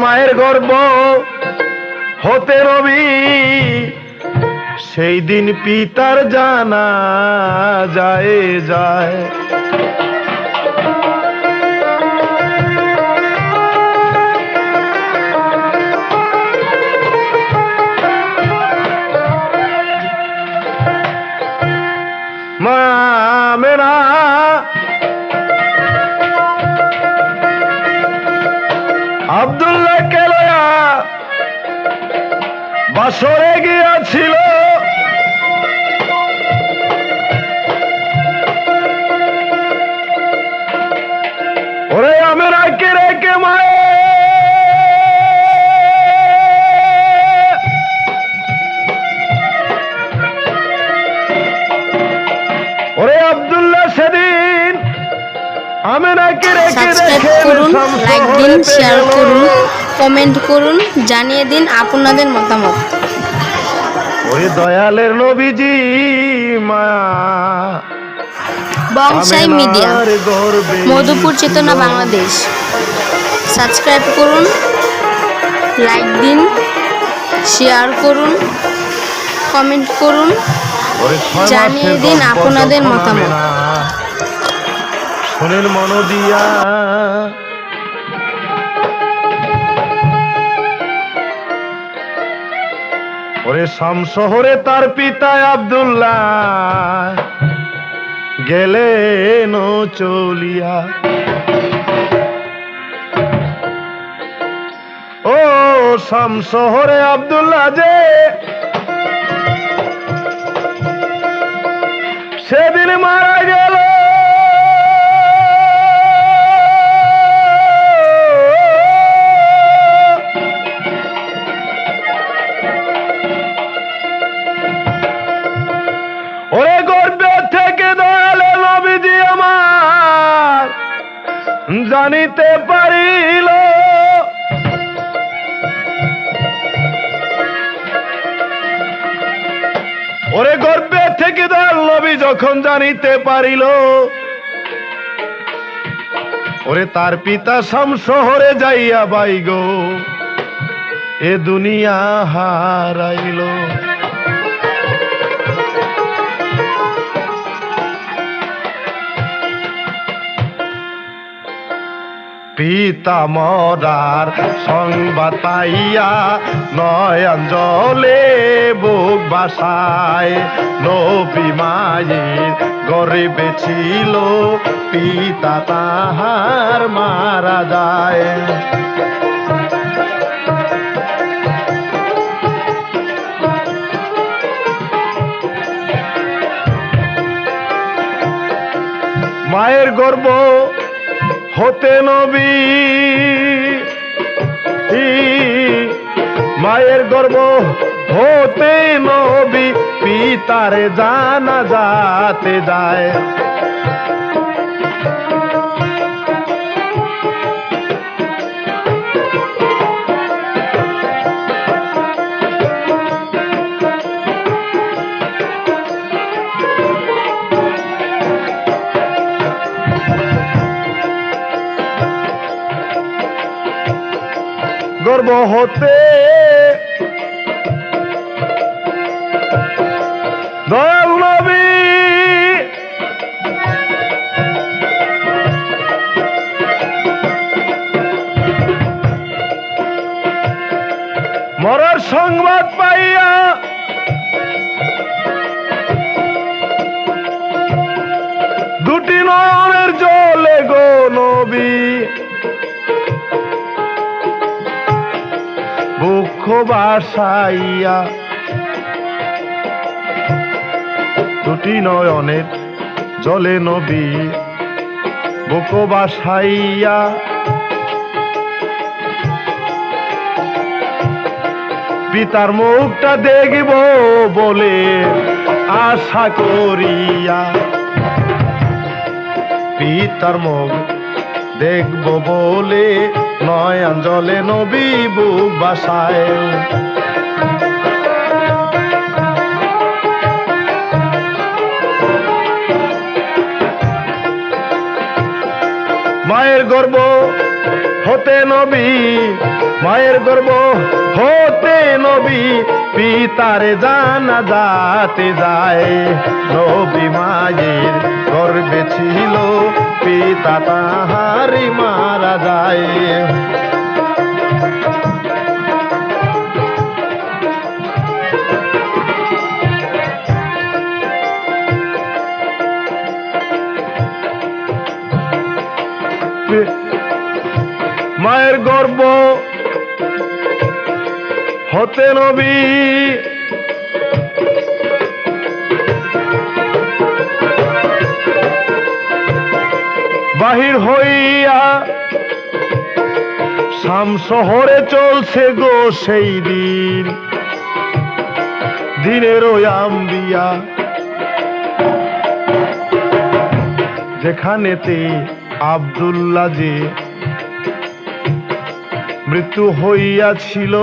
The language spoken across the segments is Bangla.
মায়ের গর্ভ হতে নবী সেই দিন পিতার জানা যায় মা মেরা আব্দুল্লাহ কে লয়া বাসরে গিয়াছিল ওরে আমরা কে রেখে মায়ে ওরে আব্দুল্লাহ সেদিন আমরা কে রেখে সাবস্ক্রাইব করুন, লাইক দিন, শেয়ার করুন, কমেন্ট করুন, জানিয়ে দিন আপনাদের মতামত। ওরে দয়ালের নবীজি মা বংশাই মিডিয়া, মধুপুর চেতনা, বাংলাদেশ। সাবস্ক্রাইব করুন, লাইক দিন, শেয়ার করুন, কমেন্ট করুন, জানিয়ে দিন আপনাদের মতামত। শোনেন মন দিয়া ওরে শাম শহরে তার পিতা আব্দুল্লাহ গেলেন চলিয়া ও শাম শহরে আব্দুল্লাহ যে সেদিন মারা গেল ওরে গর্বে থেকে দয়ালে নবীজি আমার জানিতে পারিল ওরে গর্বে থেকে দয়াল নবী যখন জানিতে পারিল ওরে তার পিতা শাম শহরে যাইয়া বাইগো এ দুনিয়া হারাইল পিতা মরার সংবাদ পাইয়া নয়ন জলে বুক বাসায় নবী মায়ের গর্বে ছিল পিতা তাহার মারা যায় মায়ের গর্ভ হতে নবী মায়ের গর্ভ হতে নবী পিতারে জানা যাতে যায় গর্ভ হতে দয়াল নবী মরার সংবাদ পাইয়া দুটি নয়নের জলে গো নবী দুঃখ বাসাইয়া দুটি নয়নের জলে নবী বুক বাসাইয়া পিতার মুখটা দেখব বলে আশা করিয়া পিতার মুখ দেখব বলে নয়ন জলে নবী বুক বাসায় মায়ের গর্ভ হতে নবী মায়ের গর্ভ হতে নবী পিতারে জানা যাতে যায়। নবী মায়ের গর্ভে ছিল, পিতা তাহারি মারা যায়। মায়ের গর্ভ হতে নবী বাহির হইয়া শাম শহরে চলছে গো সেই দিন, দিনের ওই আম্বিয়া যেখানেতে আব্দুল্লাহ যে মৃত্যু হইয়াছিল।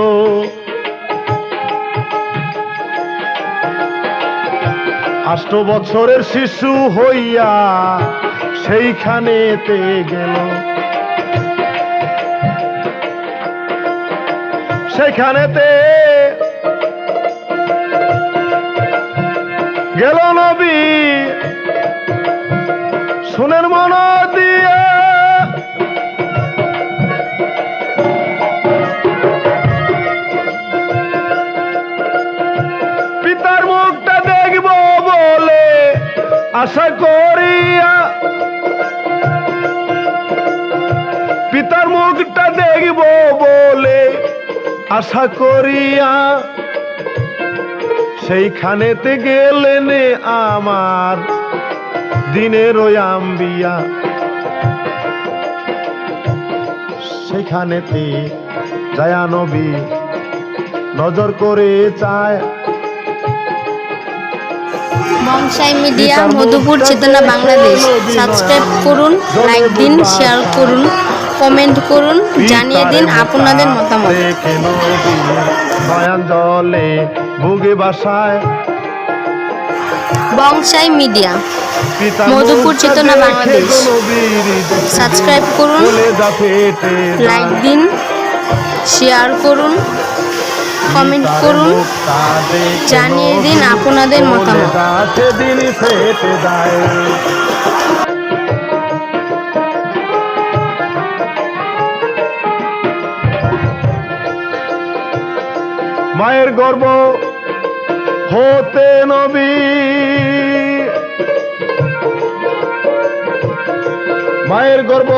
8 বছরের শিশু হইয়া সেইখানেতে গেল, সেইখানেতে গেল নবী শুনেন মন দিয়া। পিতার মুখটা দেখব বলে আশা করিয়া, পিতার মুখটা দেখব বলে আশা করিয়া সেইখানেতে গেলেন আমার দিনের ওই আম্বিয়া। সেখানেতে যায়া নবী নজর করে চায়। বংশাই মিডিয়া, মধুপুর চেতনা বাংলাদেশ। সাবস্ক্রাইব করুন, লাইক দিন, শেয়ার করুন, কমেন্ট করুন, জানিয়ে দিন আপনাদের মতামত। নয়ন জলে ভুগে বাসায় বংশাই মিডিয়া, মধুপুর চেতনা বাংলাদেশ। সাবস্ক্রাইব করুন, লাইক দিন, শেয়ার করুন, কমেন্ট করুন, জানিয়ে দিন আপনাদের মতামত। মায়ের গর্ভ হতে নবী মায়ের গর্ভ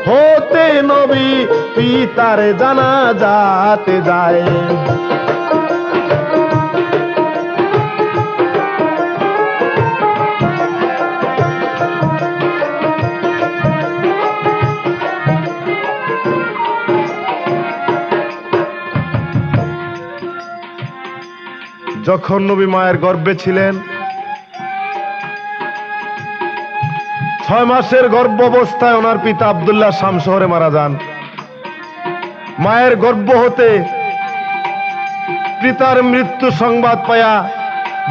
হতে নবী পিতারে জানা যাতে যায়। যখন নবী মায়ের গর্ভে ছিলেন, 6 মাসের গর্ভ অবস্থায় ওনার পিতা আব্দুল্লাহ শাম শহরে মারা যান। মায়ের গর্ভ হতে পিতার মৃত্যু সংবাদ পায়া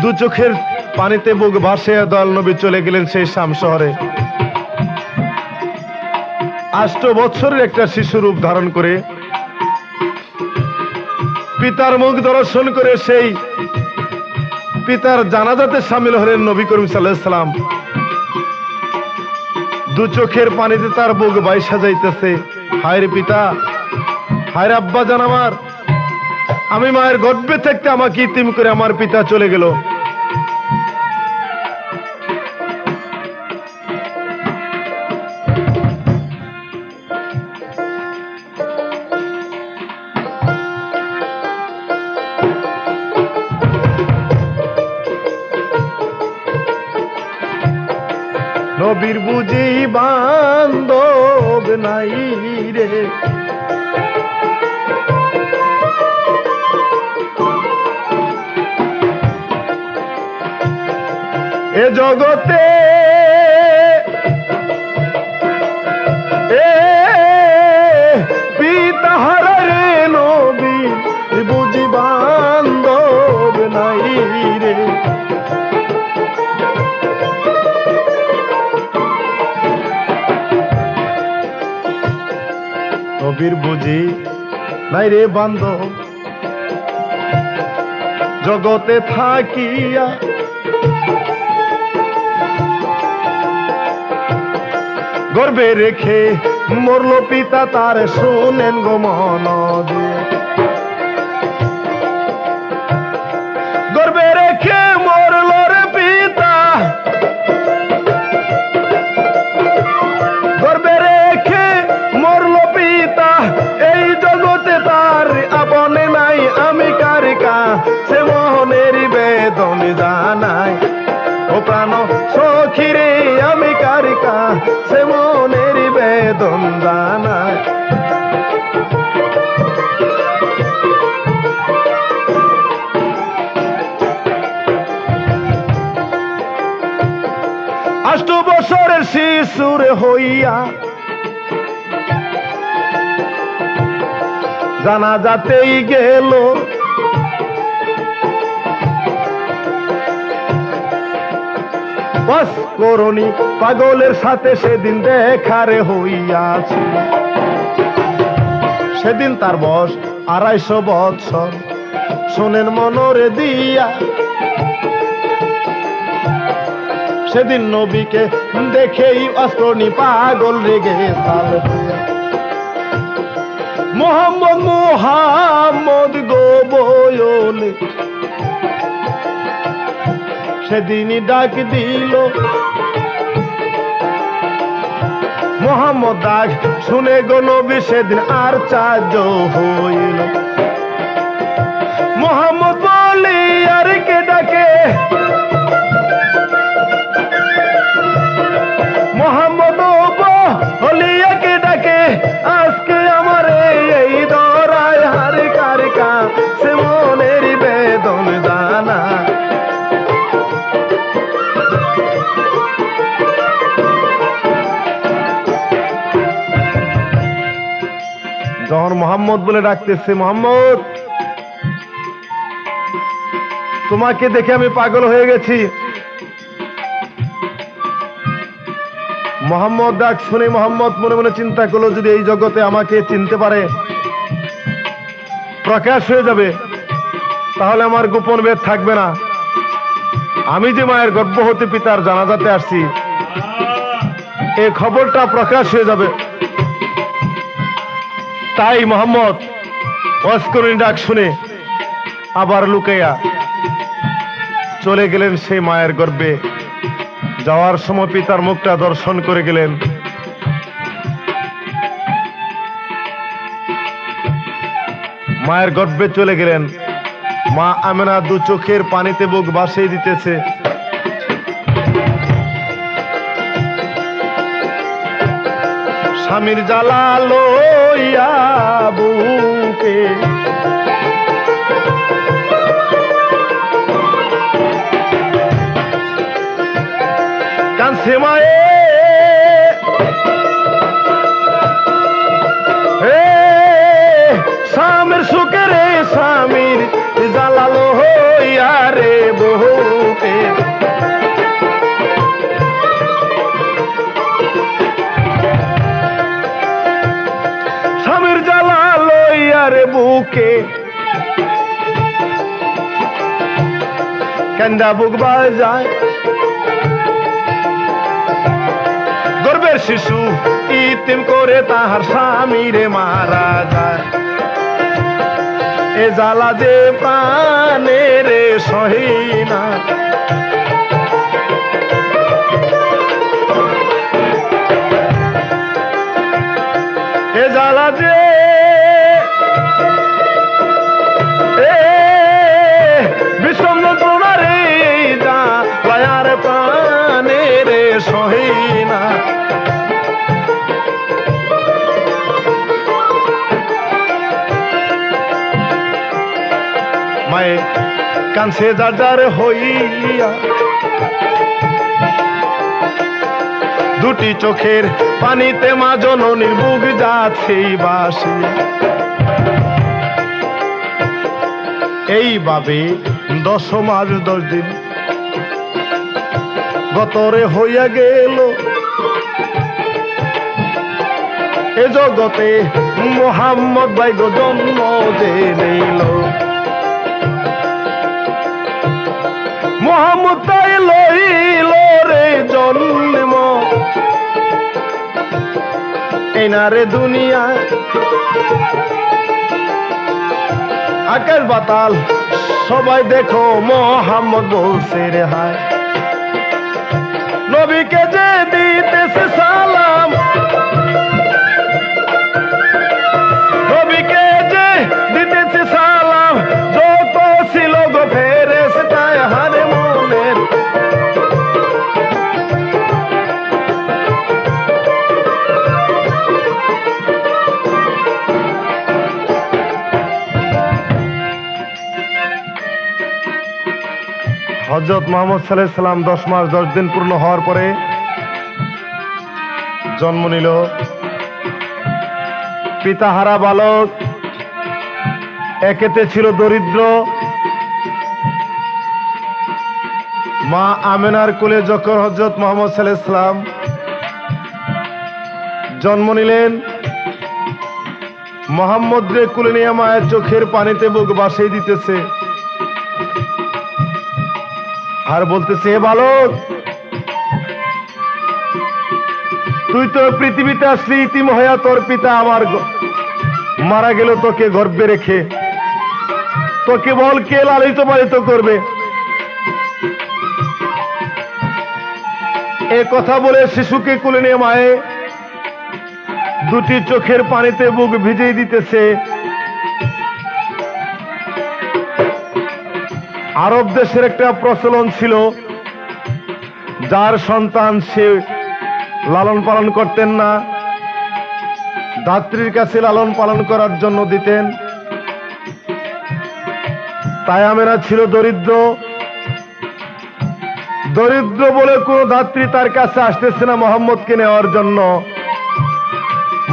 2 চোখের পানিতে বুক ভাসিয়ে দয়াল নবী চলে গেলেন সেই শাম শহরে। 8 বছরের একটা শিশু রূপ ধারণ করে পিতার মুখ দর্শন করে সেই পিতার জানাজাতে শামিল হলেন নবী করিম সাল্লাল্লাহু আলাইহি সাল্লাম। 2 চোখের পানিতে তার বুক বাইসা যাইতেছে। হায় রে পিতা, হায় রে আব্বা জান আমার, আমি মায়ের গর্ভে থাকতে আমাকে ইতিম করে আমার পিতা চলে গেল। নবীর বুঝি বান্ধব নাই রে, এ জগতে পিতাহারা রে নবী বুঝি বান্ধব নাই রে। নবীর বুঝি নাই রে বান্ধব জগতে থাকিয়া, গর্বে রেখে মরল পিতা তার শোনেন গো মন দিয়ে। গর্বে রেখে মরল রে পিতা, গর্বে রেখে মরল পিতা, এই জগতে তার আপনে নাই, আমি কারিকা সে মোহনের বেদন জানাই। ও প্রাণ সখিরে আমি কারিকা সে মনের বেদন জানাই। আষ্ট বছরের শিশুর হইয়া জানা যাতেই গেল, বাস করণী পাগলের সাথে সেদিন দেখারে হইয়াছে। সেদিন তার বয়স 250 বৎসর, শোনেন মনরে দিয়া। সেদিন নবীকে দেখেই অস্ত্রণী পাগল রেগে সাল দিয়া। মোহাম্মদ মোহাম্মদ গো বয়লে সেদিনই ডাক দিল। মোহাম্মদ ডাক শুনে গো নবী সেদিন আর চার্য হইল। মোহাম্মদ বলি আর কে ডাকে, মোহাম্মদ বলিয়া কে ডাকে, আজকে আমার এই দরায় হারে কারিকা সে মনের বেদন জানা। যখন মোহাম্মদ বলে ডাকতেছে, মোহাম্মদ তোমাকে দেখে আমি পাগল হয়ে গেছি। মোহাম্মদ ডাক শুনে মোহাম্মদ মনে মনে চিন্তা করলো, যদি এই জগতে আমাকে চিনতে পারে, প্রকাশ হয়ে যাবে, তাহলে আমার গোপন ভেদ থাকবে না। আমি যে মায়ের গর্ভবতী পিতার জানাজাতে আসছি, এই খবরটা প্রকাশ হয়ে যাবে। তাই মোহাম্মদ অস্করণী ডাক শুনে আবার লুকাইয়া চলে গেলেন সেই মায়ের গর্ভে। যাওয়ার সময় পিতার মুখটা দর্শন করে গেলেন। মায়ের গর্ভে চলে গেলেন। মা আমেনা দু চোখের পানিতে বুক ভাসিয়ে দিতেছে। স্বামীর জ্বালা লইয়া বুকে কাঁদছে মায়ে, স্বামীর সুখে রে স্বামীর জ্বালা লইয়া রে বুকে। স্বামীর জ্বালা লইয়া রে বুকে কান্দা বুক বাজায়। গর্ভের শিশু ইতিম করে তাহার স্বামীরে মারা যায়। এ জ্বালা যে প্রাণে রে সহি না। এ জ্বালা যে বিষম যন্ত্রণা রে জ্বালার প্রাণে রে সহি না। মায়ে কাঁদছে যার যার হইয়া, দুটি চোখের পানিতে মা জননীর বুক যাচ্ছে বাসি। এইভাবে 10 মাস 10 দিন গতরে হইয়া গেল। এ জগতে মোহাম্মদ ভাই গো জন্ম যে নিল মোহাম্মদ তাই লইল রে জন্ম এই না রে দুনিয়া আকাশ বাতাল সবাই দেখো মোহাম্মদ বলছে রে হায় নবীকে যে দিতেছে সালাম নবীকে যে দিতেছে সালাম যত ছিল গো ফেরেশতায় হারে মনের হযরত মুহাম্মদ সাল্লাল্লাহু আলাইহি সাল্লাম 10 মাস 10 দিন পূর্ণ হওয়ার পরে জন্ম নিল পিতাহারা বালক একেতে ছিল দরিদ্র মা আমেনার কোলে যখন হযরত মুহাম্মদ সাল্লাল্লাহু আলাইহি সাল্লাম জন্ম নিলেন মুহাম্মদকে কোলে নিয়ে মায়ের চোখের পানিতে বুক ভাসিয়ে দিতেছে আর বলতেছে হে বালক তুই তো পৃথিবীতে আসলি ইতিম হইয়া তোর পিতা আমার মারা গেল তোকে গর্ভে রেখে তোকে বল কে লালিত পালিত করবে এ কথা বলে শিশুকে কোলে নিয়ে মায়ে দুটি চোখের পানিতে বুক ভিজিয়ে দিতেছে আরব দেশের একটা প্রচলন ছিল যার সন্তান সে লালন পালন করতেন না দাত্রীর কাছে লালন পালন করার জন্য দিতেন তাই আমেনা ছিল দরিদ্র দরিদ্র বলে কোন দাত্রী তার কাছে আসতেছে না মোহাম্মদকে নেওয়ার জন্য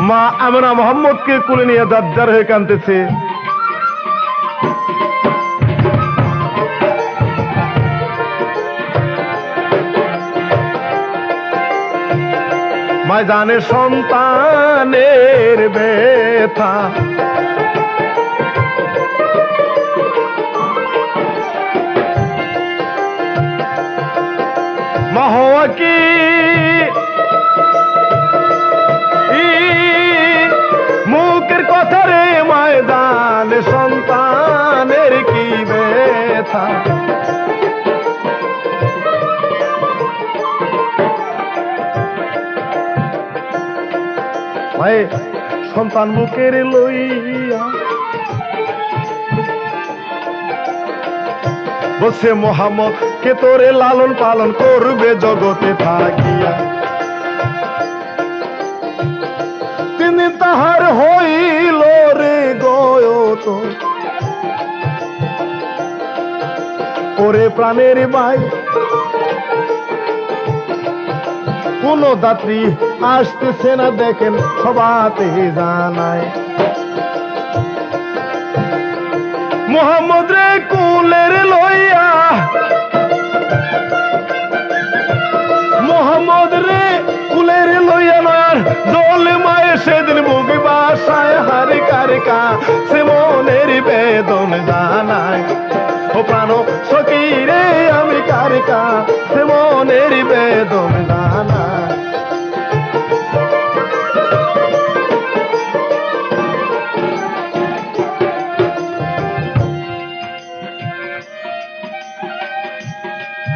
মা আমেনা মোহাম্মদকে কোলে নিয়ে দাজ্জার হয়ে কাঁদতেছে মা জানে সন্তানের ব্যথা মা হওয়া কি মুখের কথা রে মায় জানে সন্তানের কি ব্যথা সন্তান বুকের লইয়া বলছে মোহাম্মদ কে তোরে লালন পালন করবে জগতে থাকিয়া তিনি তাহার হইল রে গয়ত ওরে প্রাণের ভাই কোন দাত্রী আসতেছে না দেখেন সবাতে জানায় মোহাম্মদ রে কুলের লইয়া মোহাম্মদ রে কুলের লইয়া নয়ার জল মায়ে সেদিন বুকে বাসায় হারে কারিকা সে মনের বেদন জানায় ও প্রাণ সখী রে আমি কারিকা সে মনের বেদন জানায়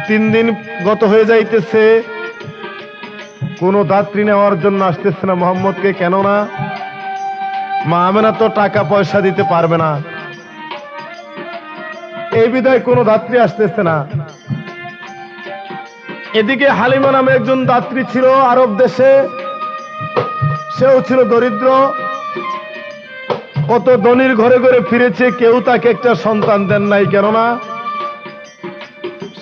তিন দিন গত হয়ে যাইতেছে কোন দাত্রী নেওয়ার জন্য আসতেছে না মোহাম্মদকে কেননা মা আমেনা তো টাকা পয়সা দিতে পারবে না এই বিধায় কোন দাত্রী আসতেছে না এদিকে হালিমা নামে একজন দাত্রী ছিল আরব দেশে সেও ছিল দরিদ্র কত ধনীর ঘরে ঘরে ফিরেছে কেউ তাকে একটা সন্তান দেন নাই কেননা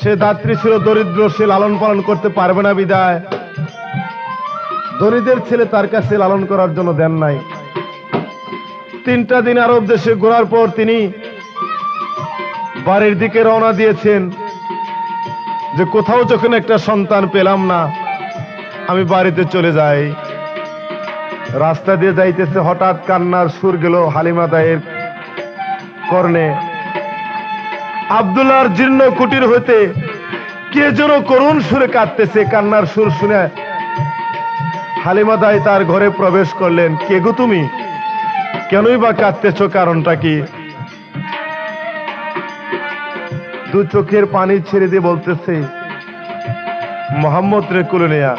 সে দাত্রী ছিল দরিদ্র সে লালন পালন করতে পারবে না বিদায় ধনীদের ছেলে তার কাছে লালন করার জন্য দেন নাই 3টা দিন আরব দেশে ঘোরার পর তিনি বাড়ির দিকে রওনা দিয়েছেন যে কোথাও যখন একটা সন্তান পেলাম না আমি বাড়িতে চলে যাই রাস্তা দিয়ে যাইতেছে, হঠাৎ কান্নার সুর গেল হালিমা দায়ের কর্ণে। আব্দুল্লাহর জীর্ণ কুটির হইতে কে যেন করুণ সুরে কাঁদতেছে। কান্নার সুর শুনে হালিমা দাই তার ঘরে প্রবেশ করলেন। কে গো তুমি, কেনই বা কাঁদতেছ, কারণটা কি? দু চোখের পানি ছেড়ে দিয়ে বলতেছে, মোহাম্মদ রে কুলে নেয়া।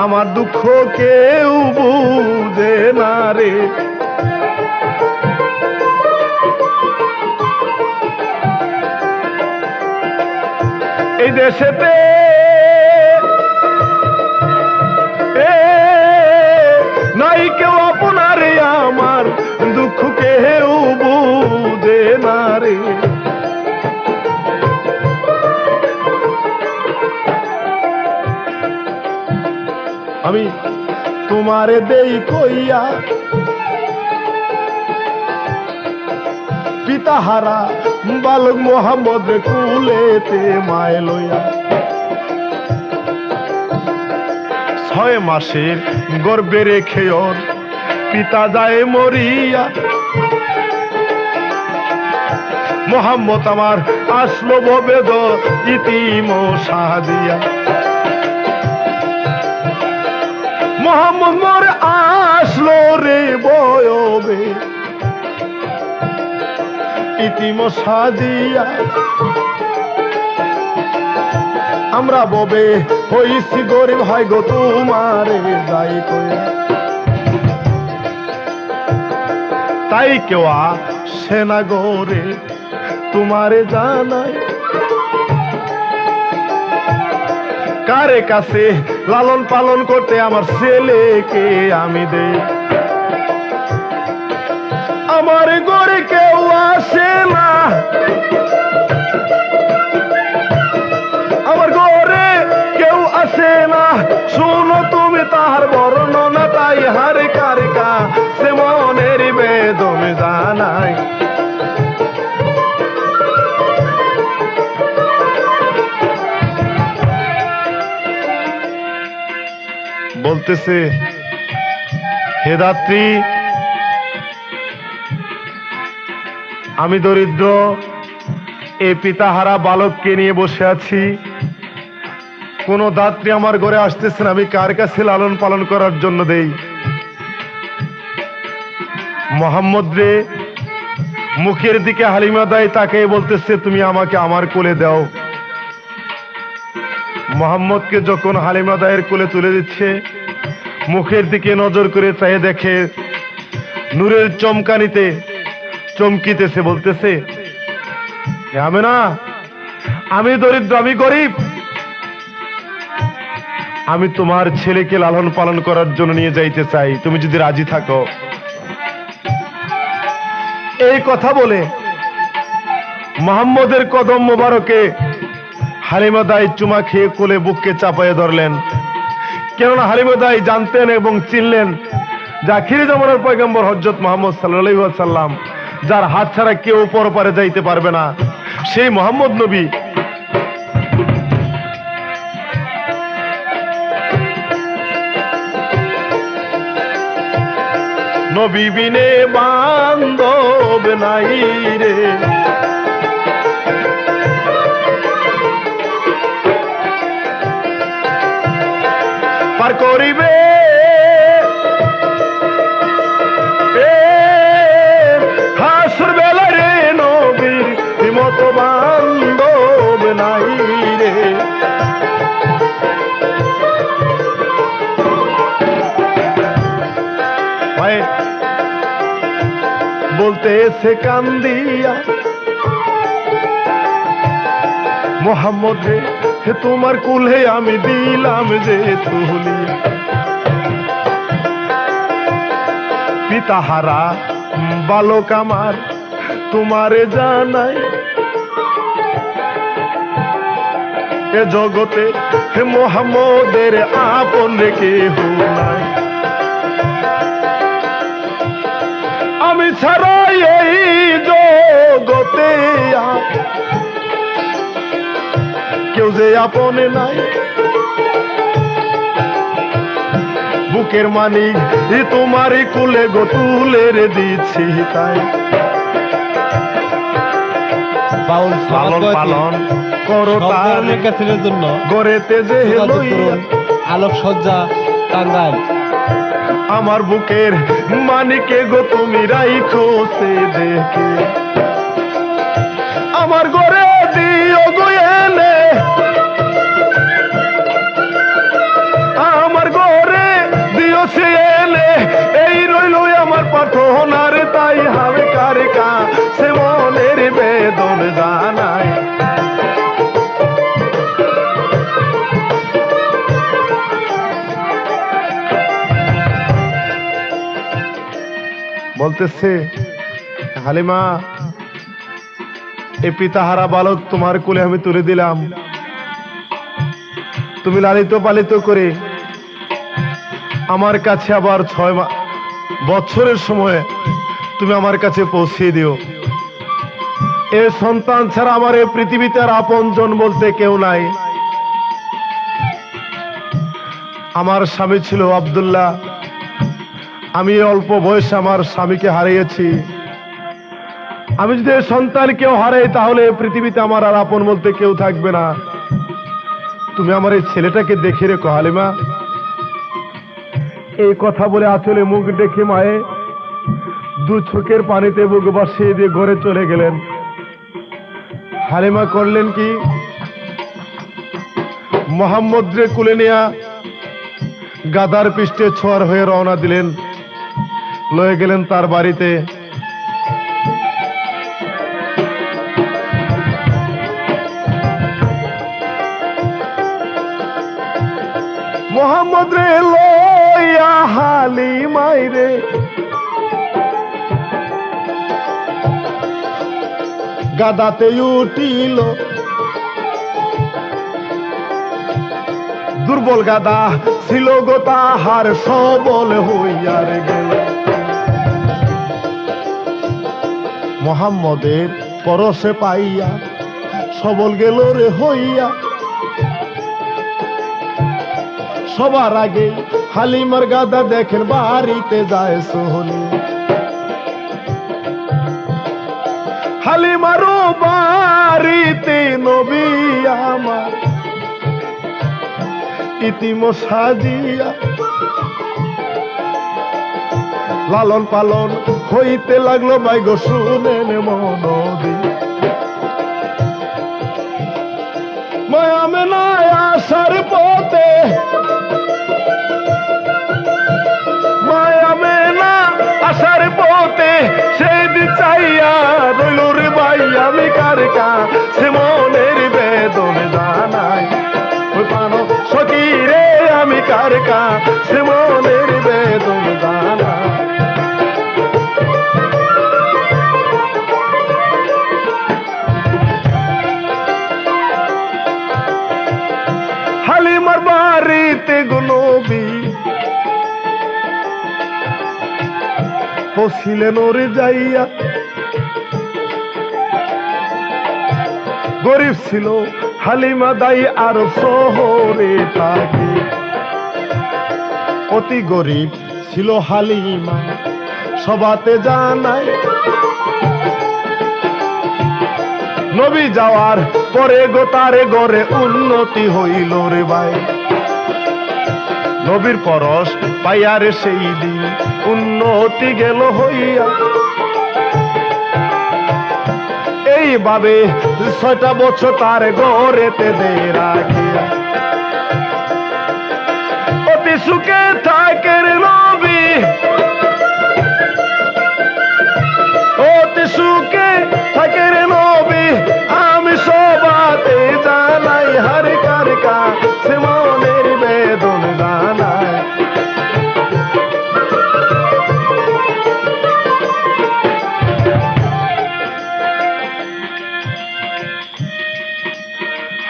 আমার দুঃখ কেউ বুঝে না রে, এই দেশেতে নাই কেউ আপনারে, আমার দুঃখ কেউ বুঝে না রে। আমি তোমারে দেই কইয়া পিতাহারা বালক মোহাম্মদ কুলেতে মায় লইয়া, 6 মাসের গর্বে রেখে ওর পিতা যায় মরিয়া। মোহাম্মদ আমার আসলো ববেদ ইতিম সাহাদিয়া। মোহাম্মদ মোর আসলো রে বয়বে ইতিম সাদিয়া। আমরা ববে হইছি গরিব, হয় গো তোমারে যাই কইয়া। তাই কেউ আসে না গোরে তোমারে জানাই, কারে কাছে লালন পালন করতে আমার ছেলেকে আমি দেই। আমার ঘরে কেউ আসে না, আমার ঘরে কেউ আসে না, শুনো তুমি তাহার বর্ণনা। তাই হারে কারে কাছে মনের বেদন জানাই। বলতেছে, হে দাত্রী, আমি দরিদ্র, এ পিতাহারা বালককে নিয়ে বসে আছি। কোন দাত্রী আমার ঘরে আসতেছেন, আমি কার কাছে লালন পালন করার জন্য দেই? মোহাম্মদ রে মুখের দিকে হালিমা দাই তাকে বলতেছে, তুমি আমাকে আমার কোলে দাও। মোহাম্মদকে যখন হালিমা দায়ের কোলে তুলে দিচ্ছে, মুখের দিকে নজর করে চাই দেখে নূরের চমকানিতে চমকিতেছে। বলতেছে, আমি না, আমি দরিদ্র, আমি গরিব, আমি তোমার ছেলেকে লালন পালন করার জন্য নিয়ে যাইতে চাই, তুমি যদি রাজি থাকো। এই কথা বলে মোহাম্মদের কদম মোবারকে হালিমা দাই চুমা খেয়ে কোলে বুককে চাপাইয়ে ধরলেন। কেননা হালিমা দাই জানতেন এবং চিনলেন যে আখিরি জামানার পয়গম্বর হযরত মুহাম্মদ সাল্লাল্লাহু আলাইহি ওয়াসাল্লাম, যার হাত ছাড়া কেউ পরপারে যাইতে পারবে না, সেই মোহাম্মদ নবী। নবী বিনে বান্ধব নাই রে, পার করিবে হাসর বেলা রে, নবীর মতো বান্ধব নাই রে। বলতে এসে কান্দিয়া, মোহাম্মদ রে তোমার কুলে আমি দিলাম যে তুলিয়া। পিতাহারা বালক আমার তোমারে জানাই, এ জগতে হে মোহাম্মদের আপন রেখে নাই। আমি ছাড়াই এই জগতে আপনে নাই, বুকের মানিক তোমারই কুলে গো তুলে রে দিচ্ছি তাই। বাউল লালন পালন করো তার ক্যাসেটের জন্য গড়েতে যে লইয়া আলোক সজ্জা টাঙ্গাইল। আমার বুকের মানিকে গো তুমি রাইখো সে দেখে, আমার ঘরে দিও গো এনে, আমার ঘরে দিও সে এনে, এই রইল আমার প্রার্থনার তাই হবে কার কাছে মনের বেদন জানাই। বলতেছে হালিমা, এই পিতাহারা বালক তোমার কোলে আমি তুলে দিলাম, তুমি লালিত পালিত করে আমার কাছে আবার 6 বছরের সময় তুমি আমার কাছে পৌঁছে দিও। এ সন্তান ছাড়া আমার এই পৃথিবীতে আর আপনজন বলতে কেউ নাই। আমার স্বামী ছিল আব্দুল্লাহ, আমি অল্প বয়সে আমার স্বামীকে হারিয়েছি। আমি যদি সন্তান কেউ হারাই তাহলে পৃথিবীতে আমার আর আপন বলতে কেউ থাকবে না। তুমি আমার এই ছেলেটাকে দেখে রেখো হালিমা। এই কথা বলে আঁচলে মুখ ডেকে মায়ে 2 চোখের পানিতে বুক বাসিয়ে দিয়ে ঘরে চলে গেলেন। হালিমা করলেন কি, মোহাম্মদ রে কুলে নিয়া গাদার পৃষ্ঠে ছোঁয়ার হয়ে রওনা দিলেন, লয়ে গেলেন তার বাড়িতে। মোহাম্মদ রে লইয়া হালিমাই রে গাদাতে উঠিল, দুর্বল গাদা ছিল গো তাহার সবল হইয়ার গেল। মোহাম্মদের পরশে পাইয়া সবল গেল রে হইয়া, সবার আগে হালিমার গাদা দেখেন বাড়িতে যায় সোহনি। হালিমারও বাড়িতে নবী আমার ইতিম সাজিয়া, লালন পালন হইতে লাগলো ভাই গো শুনেন মনদি। মায়া মেনায় আসার পথে, মায়া মেনা আসার পথে সেই চাইয়া রইল রে ভাই আমি কার কাছে মনের বেদন জানাই। পানো সখী রে আমি কার কাছে মনের বেদন জানাই। হালিমার বাড়িতে গো নবী পৌঁছিলেন ওরে যাইয়া, গরিব ছিল হালিমা দাই আর শহরে থাকি, অতি গরিব ছিল হালিমা সবাতে জানাই। নবী যাওয়ার পরে গো তারে গড়ে উন্নতি হইল রে ভাই। নবীর পরশ পাইয়ারে সেই দিন উন্নতি গেল হইয়া। এইভাবে 6টা বছর তার ঘরেতে দে রাখিয়া, অতি সুখে থাকে রে নবী, অতি সুখে থাকে রে নবী। আমি সবাতে জানাই হার কার কাছে মনের বেদন জানাই।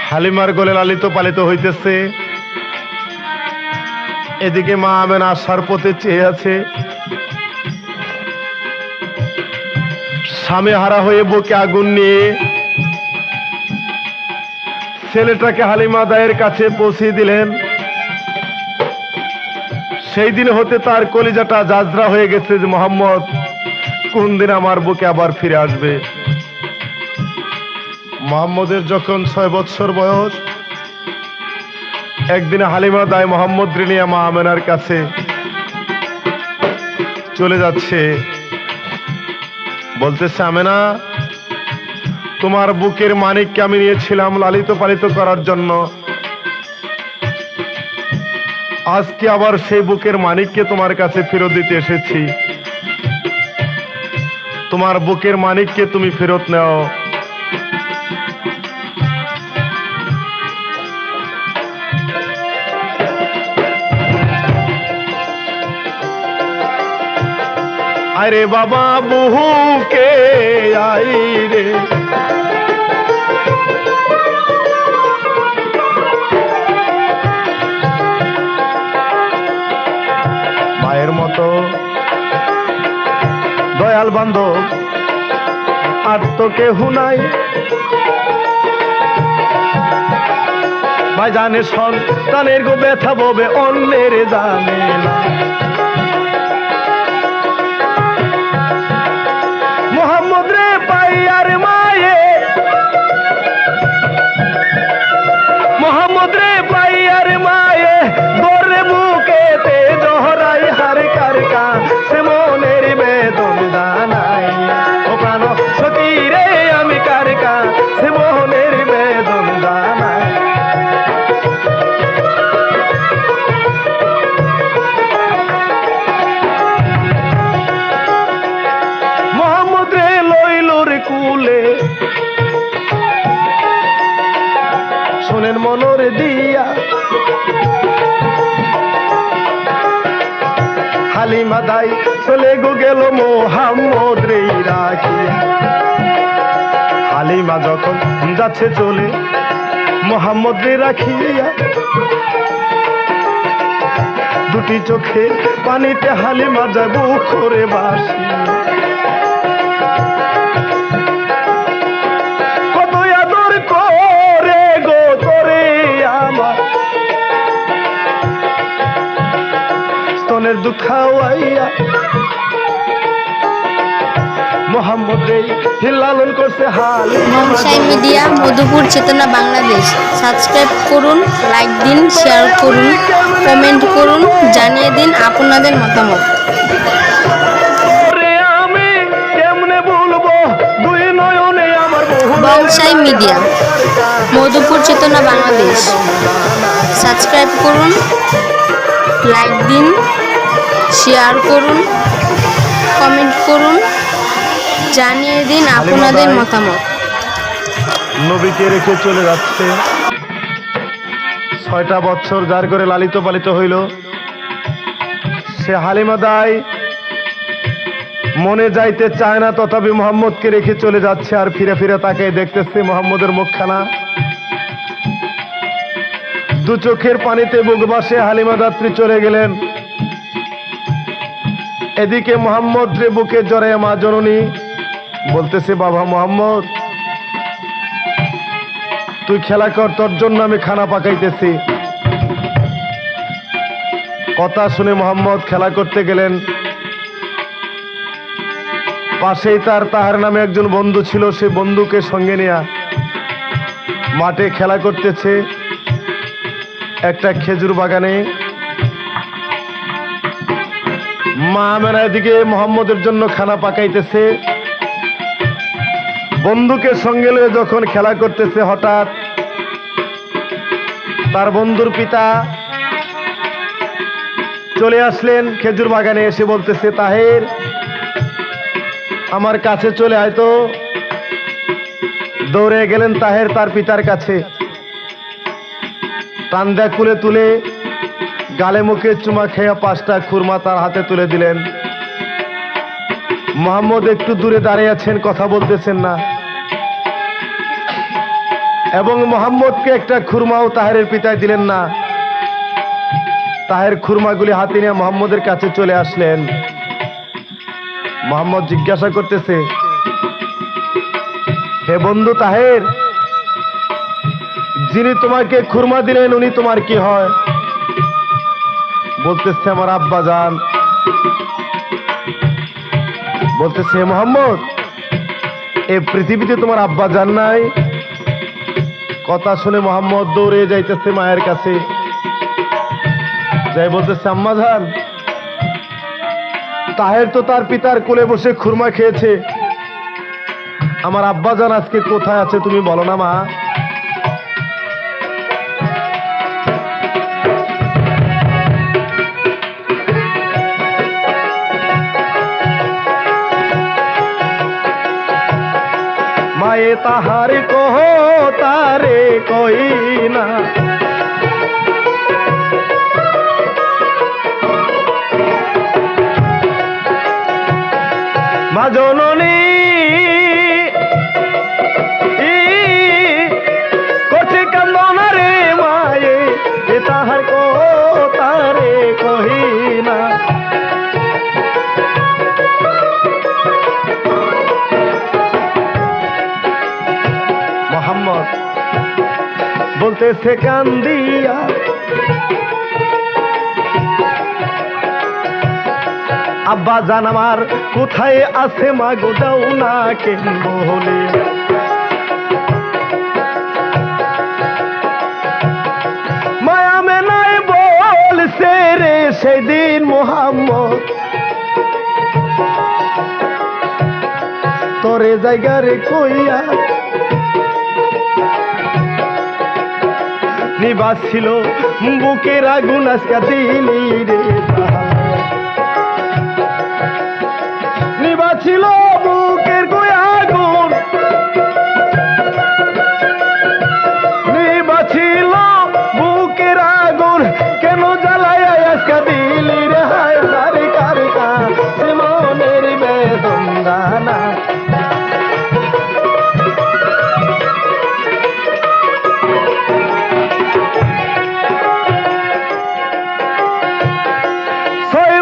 হালিমার গোলে লালিত পালিত হইতেছে, এদিকে মা আমেনা আসার পথে চেয়ে আছে। স্বামী হারা হয়ে বুকে আগুন নিয়ে ছেলেটাকে হালিমা দায়ের কাছে পৌঁছে দিলেন। সেই দিন হতে তার কলিজাটা জাজরা হয়ে গেছে যে মোহাম্মদ কোন দিন আমার বুকে আবার ফিরে আসবে। মোহাম্মদের যখন 6 বছর বয়স, একদিন হালিমা দায় মোহাম্মদ রিনিয়া মা আমেনার কাছে চলে যাচ্ছে, বলতেছে, আমেনা, তোমার বুকের মানিককে আমি নিয়েছিলাম লালিত পালিত করার জন্য, আজকে আবার সেই বুকের মানিককে তোমার কাছে ফেরত দিতে এসেছি। তোমার বুকের মানিককে তুমি ফেরত নাও। আরে বাবা বহুকে আই রে, মায়ের মতো দয়াল বান্ধব আর তো কেহ নাই। ভাই জানে সন্তানের গো ব্যথা ববে, অন্যের জানে না। মোহাম্মদ রে পাই আর মায়ে, মোহাম্মদ রে পাই আর মায়ে, গোরে বুকেতে জহরাই হার কারকা সে মনের বেদন জানাই। ও প্রাণ সখী রে আমি কারকা সে মনের বেদন জানাই। মোহাম্মদ রে লইলুর কুলে, শোনেন মনোর দিয়া, হালিমা দাই চলে গো গেল মোহাম্মদ রে রাখিয়া। হালিমা যখন যাচ্ছে চলে মোহাম্মদ রে রাখিয়া, দুটি চোখে পানিতে হালিমা যায় বুক করে বাসিয়া। কত আদর করে গো তোরে আমার, স্তনের দুধ খাওয়াইয়া মোহাম্মদ রে লালন করছে হালিমা। বংশাই মিডিয়া, মধুপুর চেতনা, বাংলাদেশ। সাবস্ক্রাইব করুন, লাইক দিন, শেয়ার করুন, কমেন্ট করুন, জানিয়ে দিন আপনাদের মতামত। ওরে আমি কেমনে বলবো, দুই নয়নে আমার বংশাই মিডিয়া, মধুপুর চেতনা, বাংলাদেশ। সাবস্ক্রাইব করুন, লাইক দিন, শেয়ার করুন, কমেন্ট করুন, জানিয়ে দিন আপনাদের মতামত। নবীকে রেখে চলে যাচ্ছে। 6টা বছর যার করে লালিত পালিত হইল, সে হালিমা দাই মনে যাইতে চায় না, তথাপি মোহাম্মদকে রেখে চলে যাচ্ছে। আর ফিরে ফিরে তাকে দেখতেছে মোহাম্মদের মুখখানা, দু চোখের পানিতে বুক বাসে হালিমা দাত্রী চলে গেলেন। এদিকে মোহাম্মদ রে বুকে জড়াইয়া মা জননী বলতেছে, বাবা মোহাম্মদ, তুই খেলা কর, তোর জন্য আমি খানা পাকাইতেছি। কথা শুনে মোহাম্মদ খেলা করতে গেলেন। পাশেই তাহার নামে একজন বন্ধু ছিল, সে বন্ধুকে সঙ্গে নিয়ে মাঠে খেলা করতেছে একটা খেজুর বাগানে। মা আমেনা এদিকে মোহাম্মদের জন্য খানা পাকাইতেছে। বন্ধুকে সঙ্গে নিয়ে যখন খেলা করতেছে, হঠাৎ তার বন্ধুর পিতা চলে আসলেন খেজুর বাগানে। এসে বলতেছে, তাহের, আমার কাছে চলে আয় তো। দৌড়ে গেলেন তাহের তার পিতার কাছে, টান্দা কুলে তুলে গালে মুখে চুমা খেয়ে 5টা খুরমা তার হাতে তুলে দিলেন। মোহাম্মদ একটু দূরে দাঁড়িয়ে আছেন, কথা বলতেছেন না, এবং মোহাম্মদকে একটা খুরমাও তাহেরের পিতায় দিলেন না। তাহের খুরমাগুলি হাতে নিয়ে মোহাম্মদের কাছে চলে আসলেন। মোহাম্মদ জিজ্ঞাসা করতেছে, হে বন্ধু তাহের, যিনি তোমাকে খুরমা দিলেন উনি তোমার কি হয়? বলতেছে আমার আব্বা জান। বলতেছে মোহাম্মদ, এই পৃথিবীতে তোমার আব্বা জান নাই? কথা শুনে মোহাম্মদ দৌড়ে যাইতেছে মায়ের কাছে, যাই বলতেছে আম্মা জান, তাহের তো তার পিতার কোলে বসে খুরমা খেয়েছে, আমার আব্বা জান আজকে কোথায় আছে তুমি বলো না মা। মায়ে তাহার কহ তারে কই না, মা জননী করছে কান্দনা রে মায়ে, এ তাহার কহ তারে কহি না। মোহাম্মদ বলতেছে কান্দিয়া, আব্বা জান আমার কোথায় আছে মা গো দাও না কেন বলে। মায়া মেনায় বলছে রে সেদিন মোহাম্মদ, তোরে জায়গা রে কইয়া নিবাস ছিল বুকের আগুন আজকা দিলি রে, নিবাস ছিল বুকের আগুন, নিবাস ছিল বুকের আগুন, কেন জ্বালাই আজকা দিলি রে, হায় হারে কারে কাছে মনের বেদন দানা।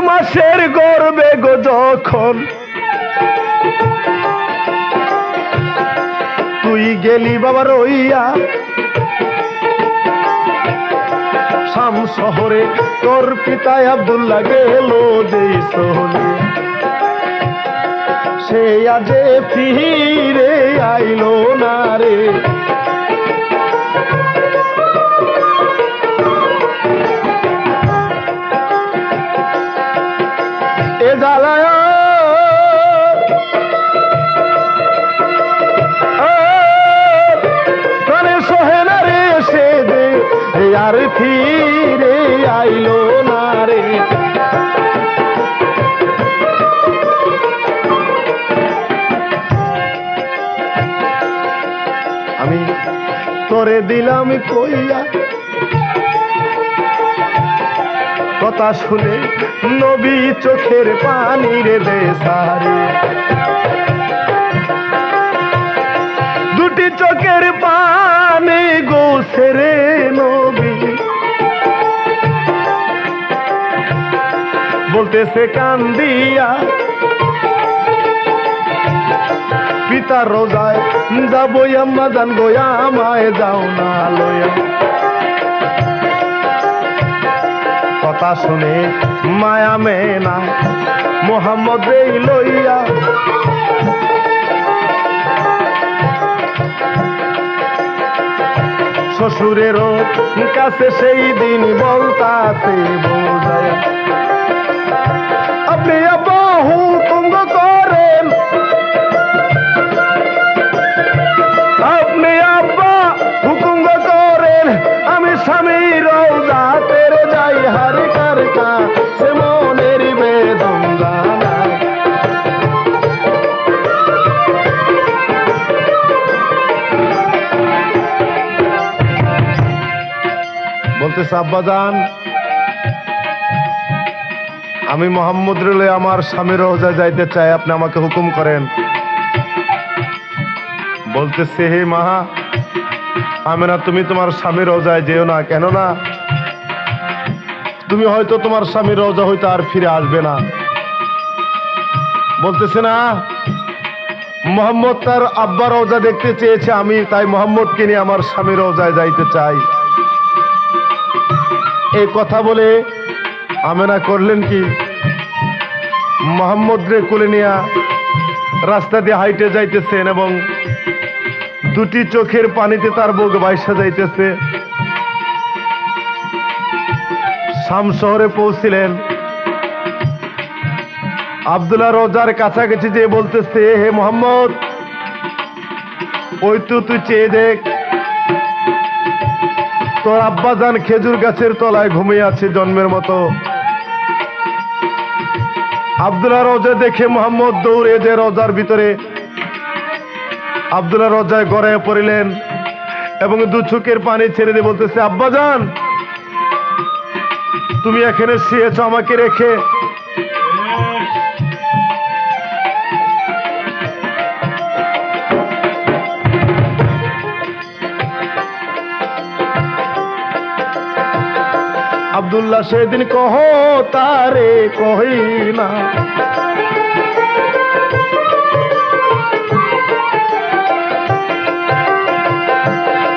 মাসের গর্বে গো যখন তুই গেলি বাবা রইয়া, শাম শহরে তোর পিতা আব্দুল্লাহ গেল যে শহরে, সে আজে ফিরে আইলো না রে। এ জ্বালায় প্রাণে সহে না রে সে দে, আর ফিরে আইলো না রে। আমি তোরে দিলাম কইয়া কথা শুনে নবী চোখের পানি রে দেশারে, দুটি চোখের পানি গোছে রে নবী। বলতেছে কান্দিয়া পিতা রোজায় যাবো আম্মা জান গোয়া, আমায় যাও না লয়া। কথা শুনে মায়া মেনা মোহাম্মদ রে লইয়া শ্বশুরের কাছে সেই দিন বলতাছে বোঝায়, আপনি আব্বা হুকুম করেন, আপনি আব্বা হুকুম করেন, আমি স্বামী রওজা তেরে যাই, হারে কার কাছে মনের বেদন জানা। বলতেছে আব্বা জান, আমি মোহাম্মদ রে আমার স্বামীর রওজা যাইতে চাই, আপনি আমাকে হুকুম করেন। বলতেছে হে মা আমেনা, তুমি তোমার স্বামীর রওজায় যেও না, কেন না তুমি হয়তো তোমার স্বামীর রওজা হইতে আর ফিরে আসবে না। বলতেছে না মোহাম্মদ তার আব্বা রওজা দেখতে চেয়েছে, আমি তাই মোহাম্মদকে নিয়ে আমার স্বামী রওজায় যাইতে চাই। এই কথা বলে আমেনা করলেন কি, মোহাম্মদ রে কোলে নিয়ে রাস্তা দিয়ে হাইটে যাইতেছেন এবং দুটি চোখের পানিতে তার বুক বাইসা যাইতেছে। শাম শহরে পৌঁছিলেন। আব্দুল্লাহ রওজার কাছাকাছি যে বলতেছে, হে মোহাম্মদ, ওই তো তুই চেয়ে দেখ, তোর আব্বাজান খেজুর গাছের তলায় ঘুমিয়ে আছে জন্মের মতো। আব্দুল্লাহ রওজা দেখে মোহাম্মদ দৌড়ে যে রওজার ভিতরে আব্দুল্লাহ রওজায় গড়াইয়া পড়িলেন এবং দু চোখের পানি ছেড়ে দিয়ে বলতেছে, আব্বাজান তুমি এখানে শুয়েছ আমাকে রেখে? আব্দুল্লাহ সেদিন কহ তারে কহি না,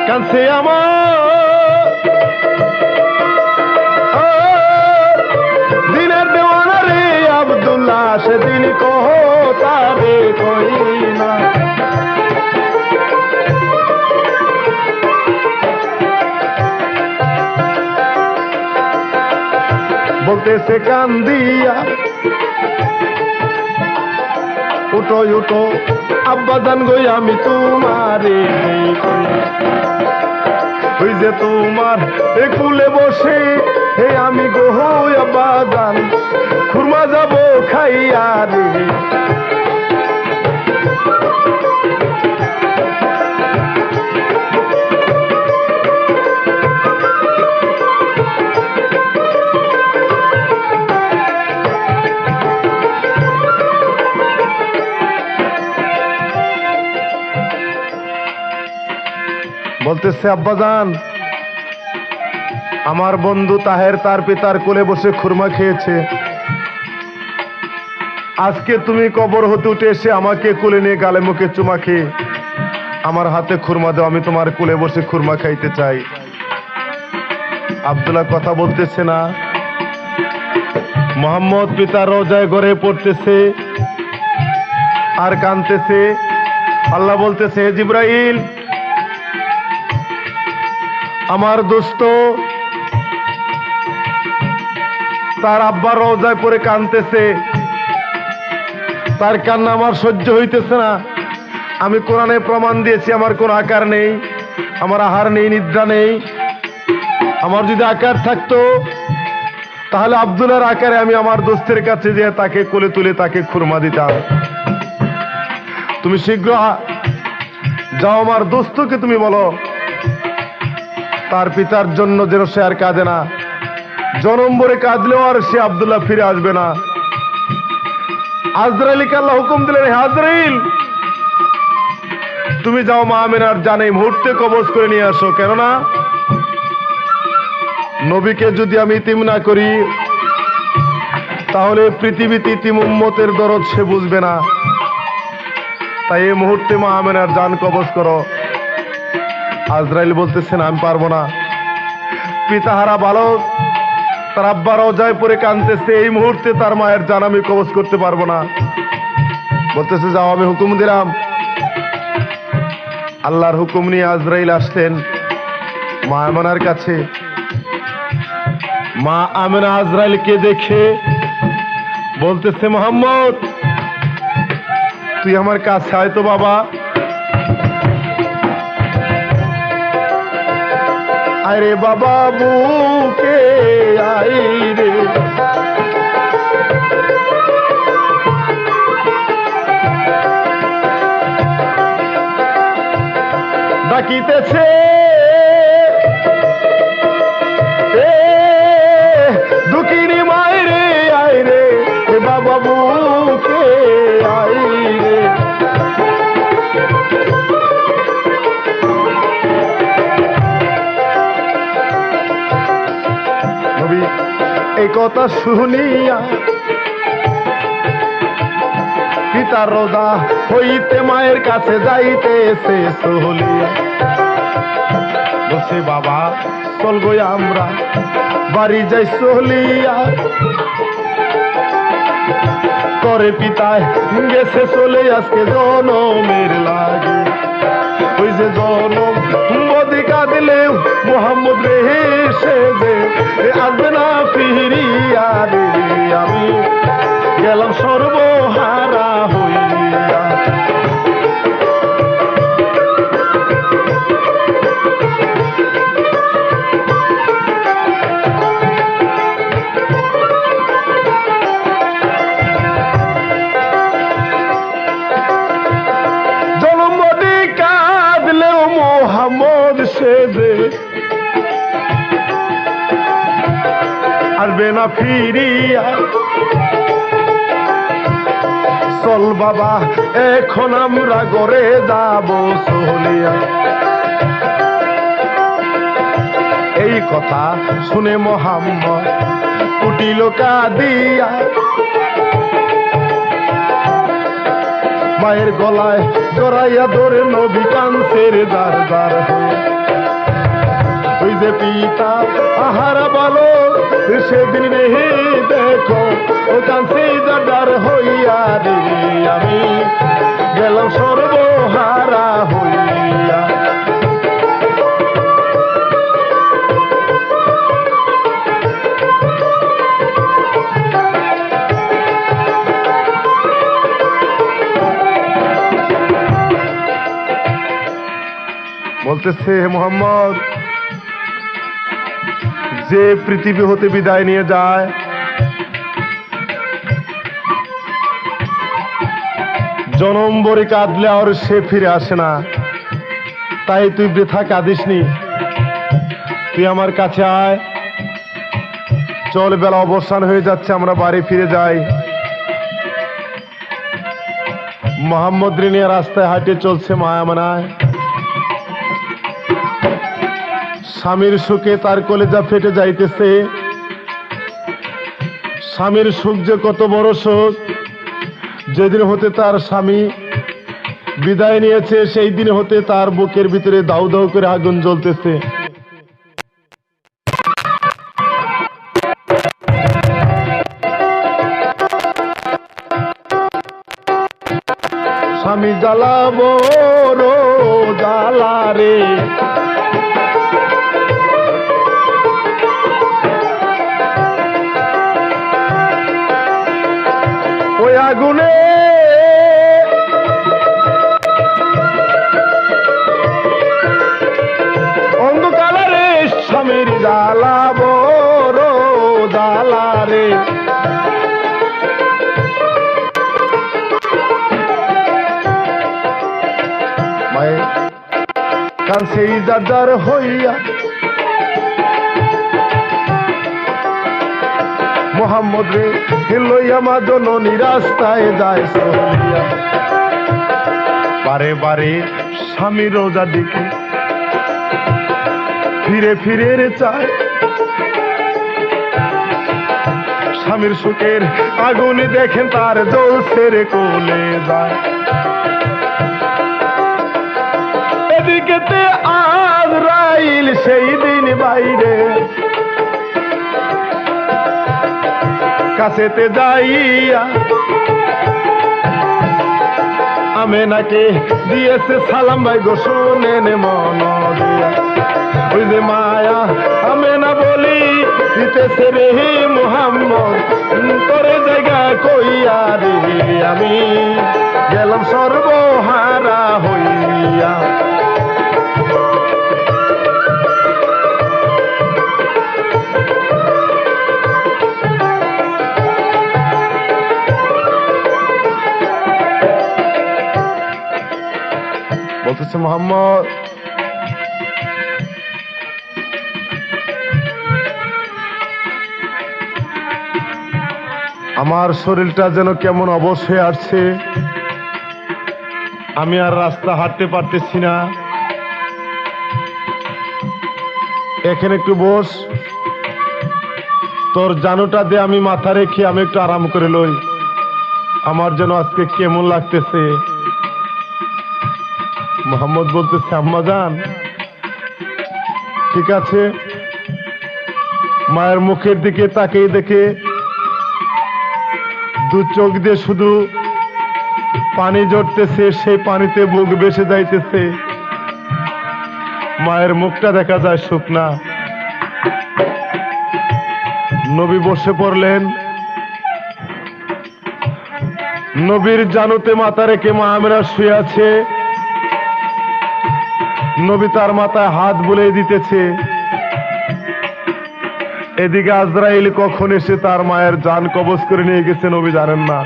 কানছে আমার দিনের দেওয়ানা রে আব্দুল্লাহ সেদিন কহ তারে কহি না। বলতেছে কান দিয়া উঠো উঠো আব্বাজান গই আমি তোমারে, ওই যে তোমার এ কুলে বসে হে আমি গো আব্বাজান খুরমা যাব খাইয়া রে। বলতেছে, আব্বাজান আমার বন্ধু তাহের তার পিতার কোলে বসে খুরমা খেয়েছে, আজকে তুমি কবর হতে উঠে এসে আমাকে কোলে নিয়ে গালে মুখে চুমা খেয়ে আমার হাতে খুরমা দাও, আমি তোমার কোলে বসে খুরমা খাইতে চাই। আব্দুল্লাহ কথা বলতেছে না। মোহাম্মদ পিতার রওজায় ঘরে পড়তেছে আর কাঁদতেছে। আল্লাহ বলতেছে, হে জিবরাইল, আমার দোস্ত তার আব্বার রওজায় পড়ে কাঁদতেছে, তার কান্না আমার সহ্য হইতেছে না। আমি কোরআনে প্রমাণ দিয়েছি আমার কোনো আকার নেই, আমার আহার নেই, নিদ্রা নেই। আমার যদি আকার থাকতো তাহলে আব্দুল্লাহর আকারে আমি আমার দোস্তের কাছে যেয়ে তাকে কোলে তুলে তাকে খুরমা দিতাম। তুমি শীঘ্র যাও, আমার দোস্তকে তুমি বলো তার পিতার জন্য যেন সে আর কাঁদে না, জনম ভরে কাঁদলেও আর সে আব্দুল্লাহ ফিরে আসবে না। আজরাইলকে আল্লাহ হুকুম দিলেন, হে আজরাইল, তুমি যাও মা আমিনার জান এই মুহূর্তে কবজ করে নিয়ে আসো, কেননা নবীকে যদি আমি ইতিম না করি তাহলে পৃথিবীতে ইতিম উম্মতের দরদ সে বুঝবে না। তাই এই মুহূর্তে মা আমিনার জান কবজ করো। আজরাইল বলতেছেন, আমি পারবো না। পিতাহারা বালক তার আব্বা রওজায় পড়ে কাঁদতেছে, এই মুহূর্তে তার মায়ের জান আমি কবজ করতে পারবো না। বলতেছে, যাও, আমি হুকুম দিলাম। আল্লাহর হুকুম নিয়ে আজরাইল আসলেন মা আমিনার কাছে। মা আমিনা আজরাইলকে দেখে বলতেছে, মোহাম্মদ তুই আমার কাছে আয় তো বাবা। আরে বাবা বুকে আই রে, ডাকিতেছে দুঃখিনী মায় রে, আই রে বাবা বুকে আই রে। এই কথা শুনিয়া পিতার রোজা হইতে মায়ের কাছে যাইতেছে চলিয়া। বলছে বাবা চল গো আমরা বাড়ি যাই চলিয়া। করে পিতায় গেছে চলে আজকে জনমের লাগে। ওই যে জনম বদি কাঁদলে মোহাম্মদ রে সে যে আসবে না ফিরিয়া রে। আমি গেলাম সর্বহারা হইয়া। মোহাম্মদ সেজে আসবে না ফিরিয়া। চল বাবা এখন আমরা ঘরে যাব চলিয়া। এই কথা শুনে মোহাম্মদ উঠিল কাঁদিয়া। মায়ের গলায় জড়াইয়া ধরে নবী কানছের দার দার হয়ে। ওই যে পিতা আহারা বলো সেদিন রে দেখো ও কানছে দার হইয়া রে। আমি গেলাম সর্বহারা হইয়া। বলতেছে মোহাম্মদ যে পৃথিবী হতে বিদায় নিয়ে যায় জনম ভরে কাঁদলে আর সে ফিরে আসে না। তাই তুই বৃথা কাঁদিসনি, তুই আমার কাছে আয়। চল বেলা অবসান হয়ে যাচ্ছে, আমরা বাড়ি ফিরে যাই। মোহাম্মদ রিনিয়া রাস্তায় হাঁটে চলছে মায়ামানায়। স্বামীর সুখে তার কলেজা ফেটে যাইতেছে। স্বামীর সুখ যে কত বড় সুখ, যেদিন হতে তার স্বামী বিদায় নিয়েছে সেই দিন হতে তার বুকের ভিতরে দাউ দাউ করে আগুন জ্বলতেছে। স্বামী জ্বালাবো জ্বালা রে। ওই আগুনে অন্ধকারে স্বামীর জ্বালাবো জ্বালা রে। মায়ের কাছে যার হইয়া মোহাম্মদ রে লইয়া মা জননী রাস্তায় যায় চলিয়া। বারে বারে স্বামী রোজা দিকে ফিরে ফিরে রে চায়। স্বামীর সুখের আগুনে দেখেন তার জ্বলছে রে কোলে যায়। এদিকেতে আজরাইল সেই দিন বাইরে কাছেতে যাইয়া আমেনাকে দিয়েছে সালাম ভাই গো শোনেন মন দিয়া। ওই যে মায়া আমেনা বলি দিতেছে রে মোহাম্মদ তোরে জায়গা কইয়া রে। আমি গেলাম সর্বহারা হইয়া। বলতেছে মোহাম্মদ আমার শরীরটা যেন কেমন অবশ হয়ে আসছে, আমি আর রাস্তা হাঁটতে পারতেছি না। এখানে একটু বস, তোর জানুটা দিয়ে আমি মাথা রেখে আমি একটু আরাম করে লই। আমার যেন আজকে কেমন লাগতেছে। মোহাম্মদ বলতেছে, আম্মা জান ঠিক আছে। মায়ের মুখের দিকে তাকিয়ে দেখে দু চোখ দিয়ে শুধু পানি ঝরতেছে, সেই পানিতে বুক ভেসে যাইতেছে। মায়ের মুখটা দেখা যায় শুকনা। নবী বসে পড়লেন। নবীর জানুতে মাথা রেখে মা আমেনা শুয়ে আছে। নবী তার মাথায় হাত বুলিয়ে দিতেছে। এদিকে আজরাইল কখন এসে তার মায়ের জান কবজ করে নিয়ে গেছে নবী জানেন না।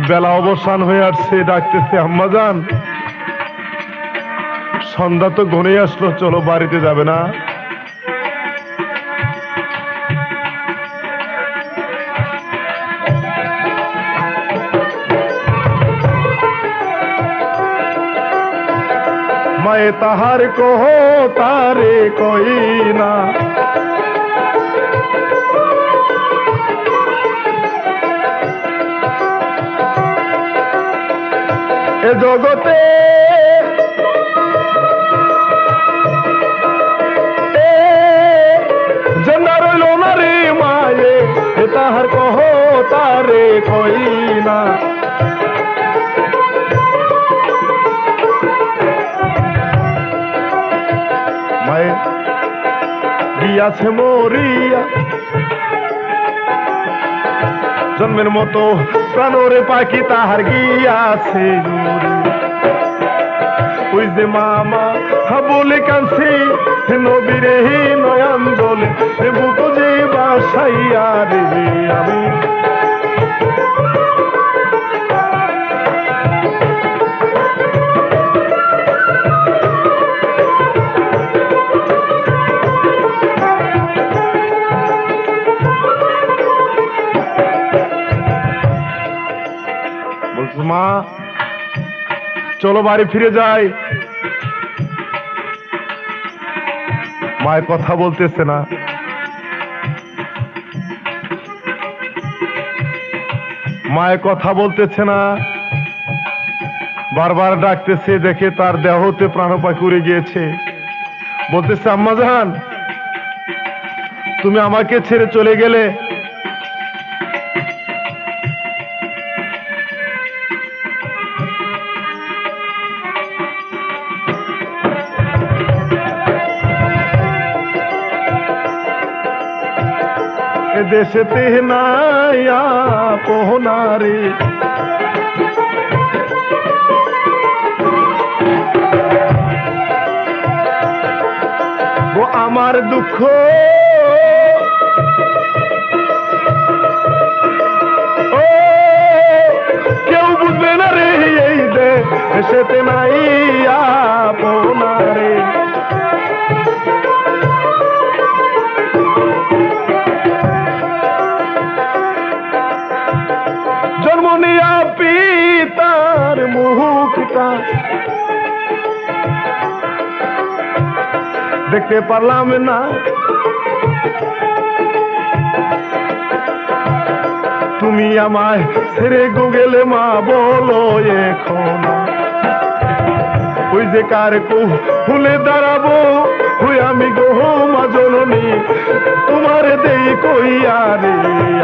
বেলা অবসান হয়ে আসছে, ডাকতেছে, আম্মা জান সন্ধ্যা তো ঘনিয়ে আসলো, চলো বাড়িতে যাবে না? মায়ে তাহার কহ তারে কই না, এ জগতে জেনা রইল না রে মায়ে, এ তাহার কহ তারে কই না। মায়ে গিয়াছে মরিয়া, জন্মের মতো প্রাণরে পাখি তাহার গিয়াছে ওই যে মামা বলে কাঁদছে নবীরে নয়ন জলে, বুক যে বাসাইয়া রে আমি। মা চলো বাড়ি ফিরে যাই। মায়ের কথা বলতেছে না। মায়ের কথা বলতেছে না, বারবার ডাকতেছে। দেখে তার দেহতে প্রাণপাখি উড়ে গিয়েছে। বলতেছে, আম্মা জান তুমি আমাকে ছেড়ে চলে গেলে, দেশেতে নাইয়া পোহনারে ও আমার দুঃখ ও কেউ বুঝবে না রে, এই দেশেতে নাইয়া পোহনারে। জন্মনিয়া পিতার মুখটা দেখতে পারলাম না, তুমি আমায় ছেড়ে গেলে মা বলো এখন ওই যে কার ফুলে দাঁড়াবো ওই আমি গো মা জননী, তোমার দেই কইয়া রে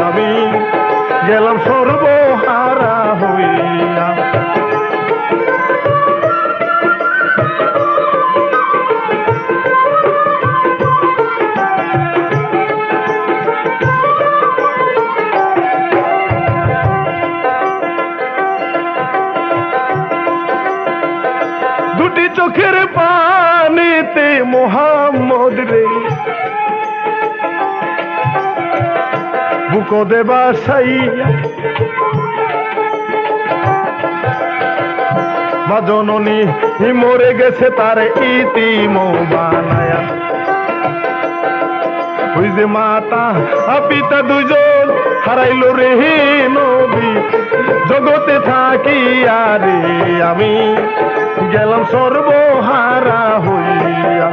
আমি গেলাম সর্বহারা হইয়া। দুটি চোখের পানিতে মোহাম্মদ রে বুক দেবা সাইয়া, মা জননী মরে গেছে তার ইতিম বানায়া। ওই যে মাতা পিতা দুজন হারাইল রে নবী, জগতে থাকিয়া রে আমি গেলাম সর্বহারা হইয়া।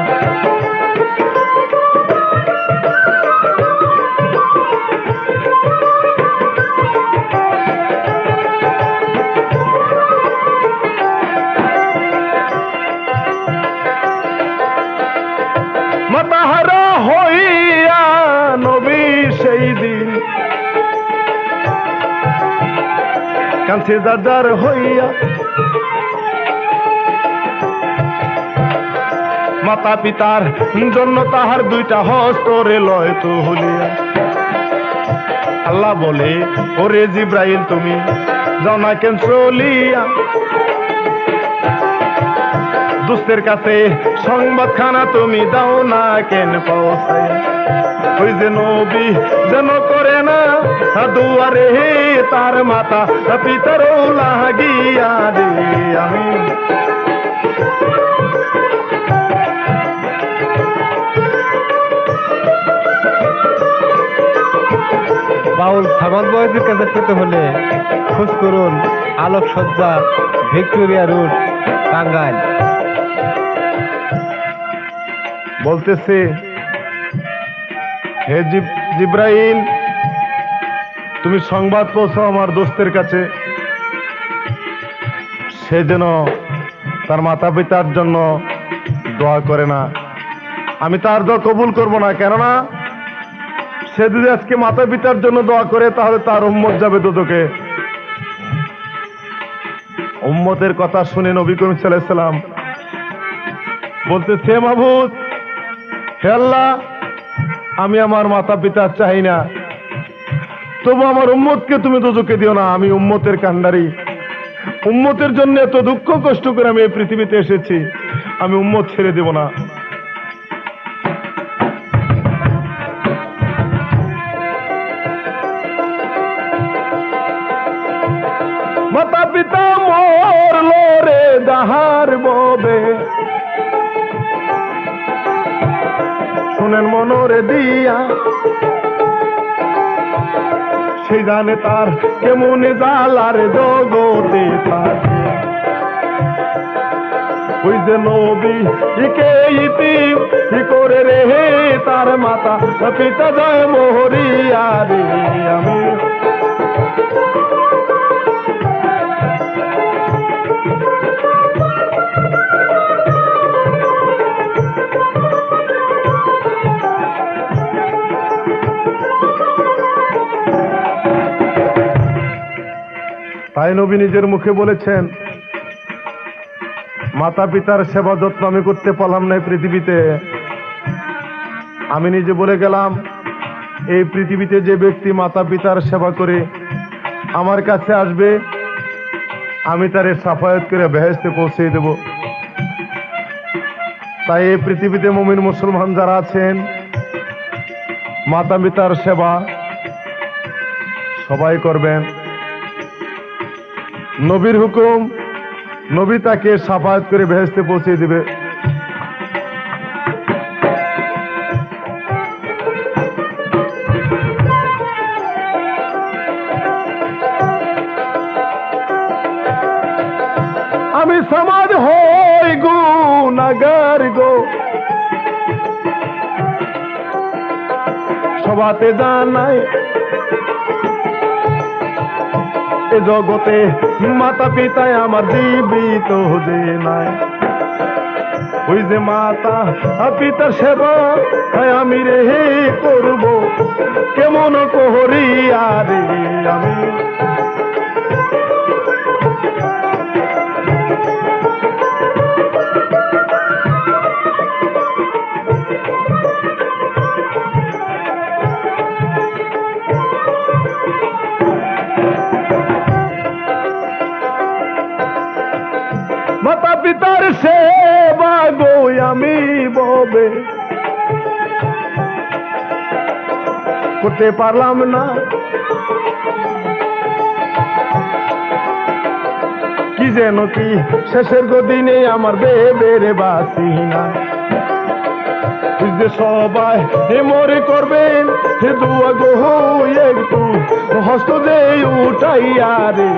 আছে যার যার হইয়া, মাতা পিতার জন্য তাহার দুইটা হস্ত রে লয় তুলিয়া। আল্লাহ বলে, ওরে জিব্রাইল তুমি যাও না কেন চলিয়া, দুস্থের কাছে সংবাদখানা তুমি দাও না কেন পৌঁছাইয়া। ওই যে নবী যেন করে না দুয়ারে তার মাতা পিতারও লাগিয়া রে। আমি বাউল সামাদ বয়েজের কাছে পেতে হলে খোঁজ করুন আলোকসজ্জা, ভিক্টোরিয়া রোড, টাঙ্গাইল। বলতেছে, হে জিব্রাইল তুমি সংবাদ পৌঁছাও আমার দোস্তের কাছে, সে যেন তার মাতা পিতার জন্য দোয়া করে না। আমি তার দোয়া কবুল করব না, কেননা সে যদি আজকে মাতা পিতার জন্য দোয়া করে তাহলে তার উম্মত যাবে দোজখে। উম্মতের কথা শুনে নবী করিম সাল্লাল্লাহু আলাইহি সাল্লাম বলতেছে, মাবুদ হে আল্লাহ, আমি আমার মাতা পিতা চাই না, তবু আমার উম্মতকে তুমি দোজখে দিও না। আমি উম্মতের কান্ডারি, উম্মতের জন্য এত দুঃখ কষ্ট করে আমি এই পৃথিবীতে এসেছি, আমি উম্মত ছেড়ে দেব না। মাতা পিতা মরলো রে দাহার ববে, শুনেন মনোরে দিয়া, সে জানে তার কেমন জালার জগতে থাকে। ওই যে নবী ইকে ইতি করে রে তার মাতা পিতা যায় মোহরিয়া রে। আমি তাই নবী নিজের মুখে বলেছেন, মাতা পিতার সেবা যত্ন আমি করতে পারলাম না এই পৃথিবীতে। আমি নিজে বলে গেলাম, এই পৃথিবীতে যে ব্যক্তি মাতা পিতার সেবা করে আমার কাছে আসবে, আমি তার সাফায়াত করে বেহেশতে পৌঁছে দেব। তাই এই পৃথিবীতে মুমিন মুসলমান যারা আছেন, মাতা পিতার সেবা সবাই করবেন। নবীর হুকুম, নবী তাকে সাফায়াত করে বেহেশতে পৌঁছে দিবে। আমি সমাজ হই গুনাহগার গো, সবাতে জানাই এ জগতে মাতা পিতায় আমার জীবিত যে নাই। ওই যে মাতা পিতার সেবা আমি রে করব কেমন করিয়া রে। আমি মাতা পিতার সেবা গো আমি ববে করতে পারলাম না, কি যেন কি শেষের দিনে আমার বেবের বাসি না। যে সবাই মরে করবেন হে দুয়া গো একটু হস্ত দে উঠাইয়া রে।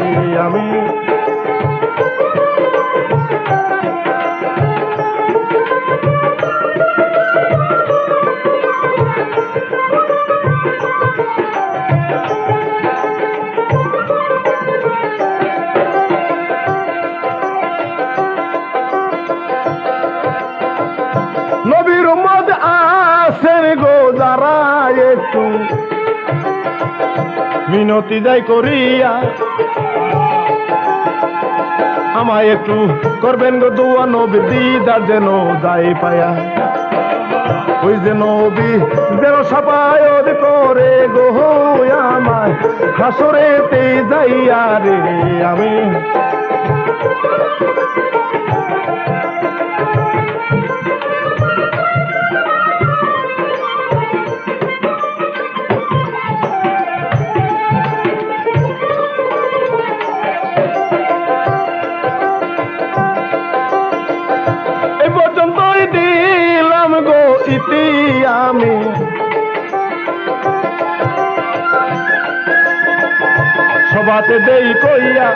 আমি নবীর উম্মত আছেন গো যারা একটু মিনতি যাই করিয়া, আমায় একটু করবেন গো দোয়া নবীর দিদার যেন যাই পায়া ওই যে নবী যেন সাফায়াত করে গো আমায় হাসরেতে যাইয়া রে আমি এই পর্যন্তই দিলাম গো ইতি আমি সবাতে দেই কইয়া